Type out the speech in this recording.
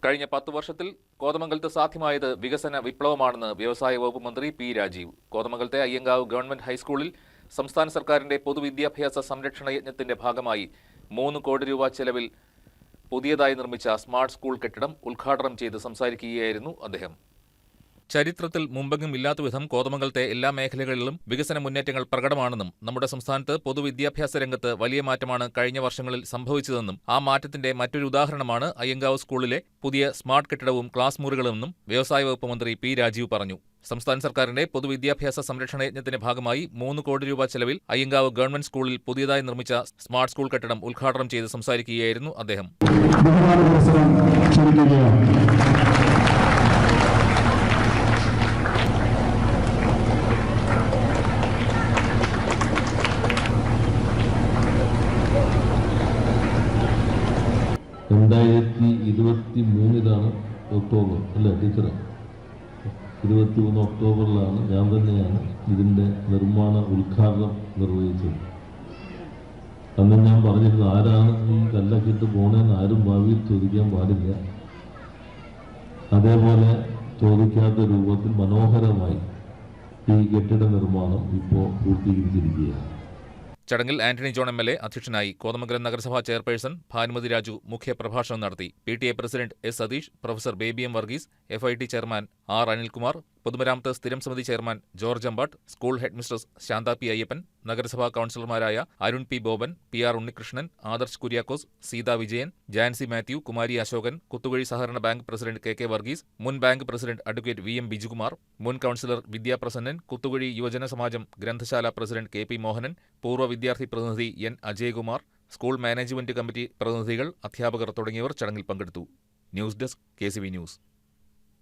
കഴിഞ്ഞ 10 വർഷത്തിൽ കോതമംഗലത്ത് സാധ്യമായത് വികസന വിപ്ലവമാണെന്ന് വ്യവസായ വകുപ്പ് മന്ത്രി പി രാജീവ്. കോതമംഗലത്തെ അയ്യങ്കാവ് ഗവൺമെന്റ് ഹൈസ്കൂളിൽ സംസ്ഥാന സർക്കാരിന്റെ പൊതുവിദ്യാഭ്യാസ സംരക്ഷണ യജ്ഞത്തിന്റെ ഭാഗമായി 3 കോടി രൂപ ചെലവിൽ പുതിയതായി നിർമ്മിച്ച സ്മാർട്ട് സ്കൂൾ കെട്ടിടം ഉദ്ഘാടനം ചെയ്ത് സംസാരിക്കുകയായിരുന്നു അദ്ദേഹം. ചരിത്രത്തിൽ മുമ്പെങ്ങും ഇല്ലാത്തവിധം കോതമംഗലത്തെ എല്ലാ മേഖലകളിലും വികസന മുന്നേറ്റങ്ങൾ പ്രകടമാണെന്നും നമ്മുടെ സംസ്ഥാനത്ത് പൊതുവിദ്യാഭ്യാസ രംഗത്ത് വലിയ മാറ്റമാണ് കഴിഞ്ഞ വർഷങ്ങളിൽ സംഭവിച്ചതെന്നും ആ മാറ്റത്തിന്റെ മറ്റൊരു ഉദാഹരണമാണ് അയ്യങ്കാവ് സ്കൂളിലെ പുതിയ സ്മാർട്ട് കെട്ടിടവും ക്ലാസ് മുറികളുമെന്നും വ്യവസായ വകുപ്പ് മന്ത്രി പി രാജീവ് പറഞ്ഞു. സംസ്ഥാന സർക്കാരിന്റെ പൊതുവിദ്യാഭ്യാസ സംരക്ഷണ യജ്ഞത്തിന്റെ ഭാഗമായി 3 കോടി രൂപ ചെലവിൽ അയ്യങ്കാവ് ഗവൺമെന്റ് സ്കൂളിൽ പുതിയതായി നിർമ്മിച്ച സ്മാർട്ട് സ്കൂൾ കെട്ടിടം ഉദ്ഘാടനം ചെയ്ത് സംസാരിക്കുകയായിരുന്നു അദ്ദേഹം. ഒക്ടോബർ അല്ലേ ടീച്ചറെ? 23 ഒക്ടോബറിലാണ് ഞാൻ തന്നെയാണ് ഇതിൻ്റെ നിർമ്മാണ ഉദ്ഘാടനം നിർവഹിച്ചത്. അന്ന് ഞാൻ പറഞ്ഞിരുന്നു, ആരാണ് ഈ കല്ലൊക്കെ ഇട്ട് പോണേന്ന് ആരും ഭാവിയിൽ ചോദിക്കാൻ പാടില്ല. അതേപോലെ ചോദിക്കാത്ത രൂപത്തിൽ മനോഹരമായി ഈ കെട്ടിട നിർമ്മാണം ഇപ്പോൾ പൂർത്തീകരിച്ചിരിക്കുകയാണ്. ചടങ്ങിൽ ആന്റണി ജോൺ എം.എൽ.എ അധ്യക്ഷനായി. കോതമംഗലം നഗരസഭാ ചെയർപേഴ്സൺ ഭാനുമതി രാജു മുഖ്യപ്രഭാഷണം നടത്തി. PTA president S. Satheesh, professor Baby M. Varghese, FIT chairman R. Anilkumar, പൊതുമരാമത്ത് സ്ഥിരം സമിതി chairman George Ambat, school headmistress Shantha P. Ayyappan, നഗരസഭാ കൌൺസിലർമാരായ അരുൺ P. ബോബൻ, PR ഉണ്ണികൃഷ്ണൻ, ആദർശ് കുര്യാക്കോസ്, സീത വിജയൻ, ജാൻസി മാത്യു, കുമാരി അശോകൻ, കുത്തുകുഴി സഹകരണ ബാങ്ക് പ്രസിഡന്റ് KK വർഗീസ്, മുൻ bank president advocate VM Bijukumar, മുൻ കൌൺസിലർ വിദ്യാപ്രസന്നൻ, കുത്തുകുഴി യുവജന സമാജം ഗ്രന്ഥശാല പ്രസിഡന്റ് KP മോഹനൻ, പൂർവ്വ വിദ്യാർത്ഥി പ്രതിനിധി N. Ajayakumar, school management committee പ്രതിനിധികൾ, അധ്യാപകർ തുടങ്ങിയവർ ചടങ്ങിൽ പങ്കെടുത്തു. News desk KCV news.